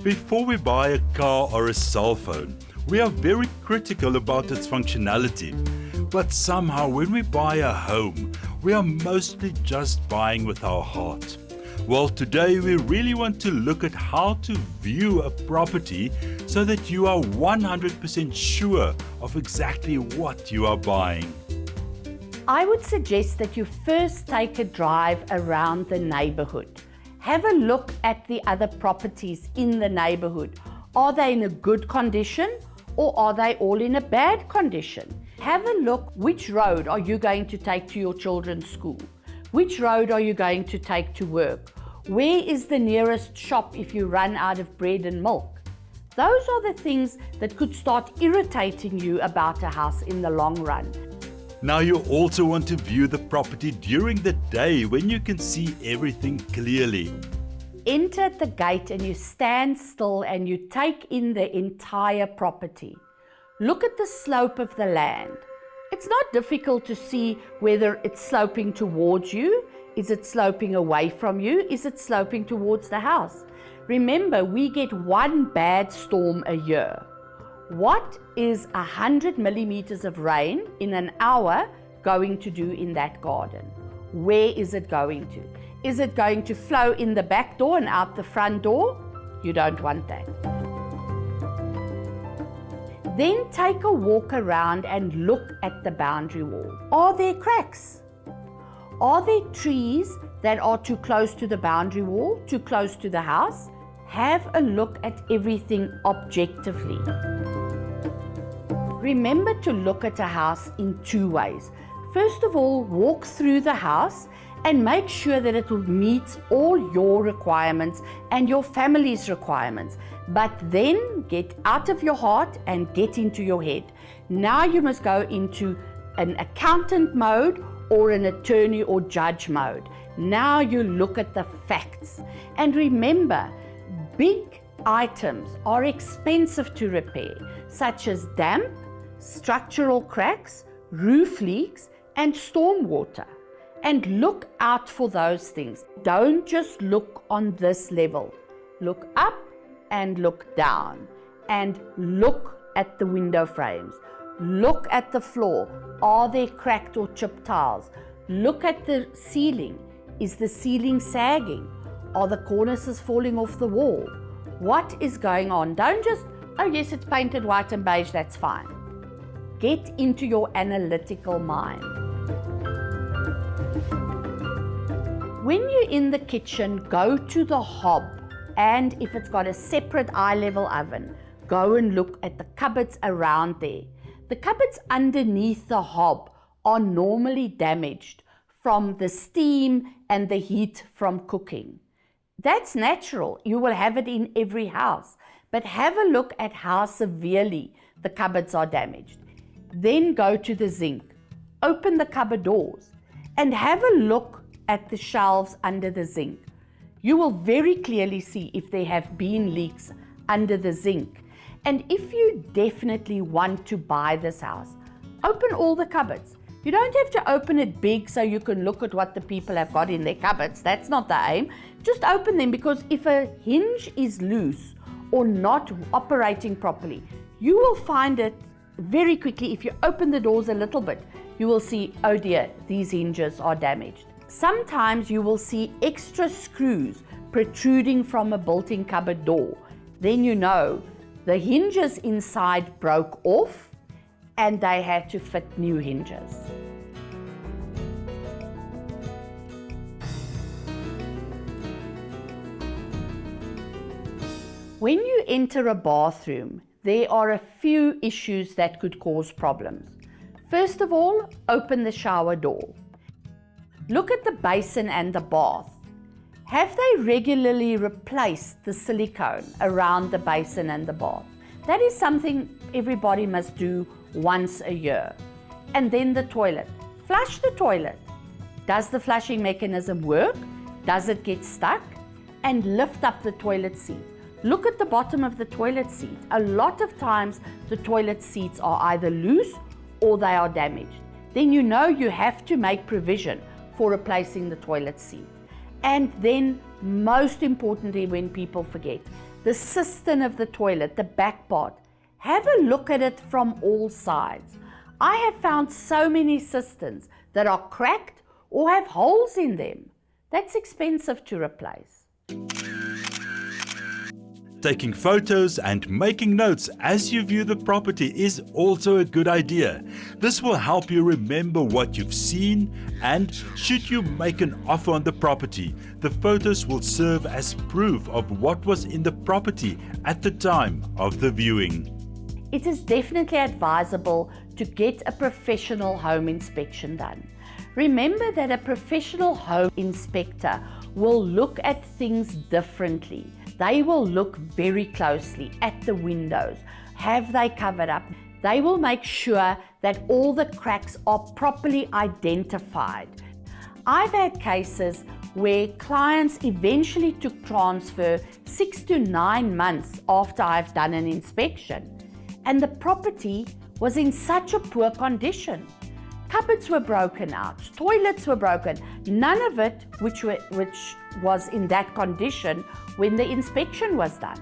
Before we buy a car or a cell phone, we are very critical about its functionality. But somehow when we buy a home, we are mostly just buying with our heart. Well, today we really want to look at how to view a property so that you are 100% sure of exactly what you are buying. I would suggest that you first take a drive around the neighborhood. Have a look at the other properties in the neighborhood. Are they in a good condition or are they all in a bad condition? Have a look, which road are you going to take to your children's school? Which road are you going to take to work? Where is the nearest shop if you run out of bread and milk? Those are the things that could start irritating you about a house in the long run. Now you also want to view the property during the day when you can see everything clearly. Enter at the gate and you stand still and you take in the entire property. Look at the slope of the land. It's not difficult to see whether it's sloping towards you. Is it sloping away from you? Is it sloping towards the house? Remember, we get one bad storm a year. What is 100 millimeters of rain in an hour going to do in that garden? Where is it going to? Is it going to flow in the back door and out the front door? You don't want that. Then take a walk around and look at the boundary wall. Are there cracks? Are there trees that are too close to the boundary wall, too close to the house? Have a look at everything objectively. Remember to look at a house in two ways. First of all, walk through the house and make sure that it meets all your requirements and your family's requirements. But then get out of your heart and get into your head. Now you must go into an accountant mode or an attorney or judge mode. Now you look at the facts. And remember, big items are expensive to repair, such as damp, structural cracks, roof leaks, and stormwater. And look out for those things. Don't just look on this level. Look up and look down. And look at the window frames. Look at the floor. Are there cracked or chipped tiles? Look at the ceiling. Is the ceiling sagging? Are the cornices falling off the wall? What is going on? Don't just, oh yes, it's painted white and beige, that's fine. Get into your analytical mind. When you're in the kitchen, go to the hob, and if it's got a separate eye-level oven, go and look at the cupboards around there. The cupboards underneath the hob are normally damaged from the steam and the heat from cooking. That's natural. You will have it in every house. But have a look at how severely the cupboards are damaged. Then go to the zinc. Open the cupboard doors and have a look at the shelves under the zinc. You will very clearly see if there have been leaks under the zinc. And if you definitely want to buy this house, open all the cupboards. You don't have to open it big so you can look at what the people have got in their cupboards. That's not the aim. Just open them, because if a hinge is loose or not operating properly, you will find it very quickly. If you open the doors a little bit, you will see, oh dear, these hinges are damaged. Sometimes you will see extra screws protruding from a built-in cupboard door. Then you know the hinges inside broke off and they had to fit new hinges. When you enter a bathroom, there are a few issues that could cause problems. First of all, open the shower door. Look at the basin and the bath. Have they regularly replaced the silicone around the basin and the bath? That is something everybody must do once a year. And then the toilet. Flush the toilet. Does the flushing mechanism work? Does it get stuck? And lift up the toilet seat. Look at the bottom of the toilet seat. A lot of times the toilet seats are either loose or they are damaged. Then you know you have to make provision for replacing the toilet seat. And then, most importantly, when people forget, the cistern of the toilet, the back part. Have a look at it from all sides. I have found so many cisterns that are cracked or have holes in them. That's expensive to replace. Taking photos and making notes as you view the property is also a good idea. This will help you remember what you've seen, and should you make an offer on the property, the photos will serve as proof of what was in the property at the time of the viewing. It is definitely advisable to get a professional home inspection done. Remember that a professional home inspector will look at things differently. They will look very closely at the windows. Have they covered up? They will make sure that all the cracks are properly identified. I've had cases where clients eventually took transfer 6 to 9 months after I've done an inspection, and the property was in such a poor condition. Cupboards were broken out, toilets were broken, none of it which was in that condition when the inspection was done.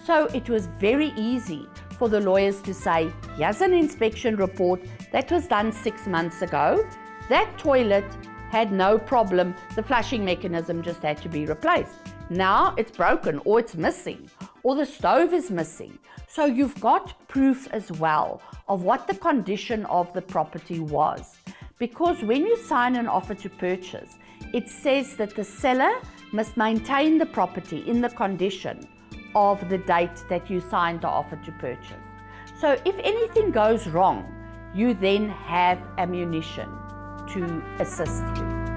So it was very easy for the lawyers to say, here's an inspection report that was done 6 months ago. That toilet had no problem, the flushing mechanism just had to be replaced. Now it's broken, or it's missing, or the stove is missing. So you've got proof as well of what the condition of the property was. Because when you sign an offer to purchase, it says that the seller must maintain the property in the condition of the date that you signed the offer to purchase. So if anything goes wrong, you then have ammunition to assist you.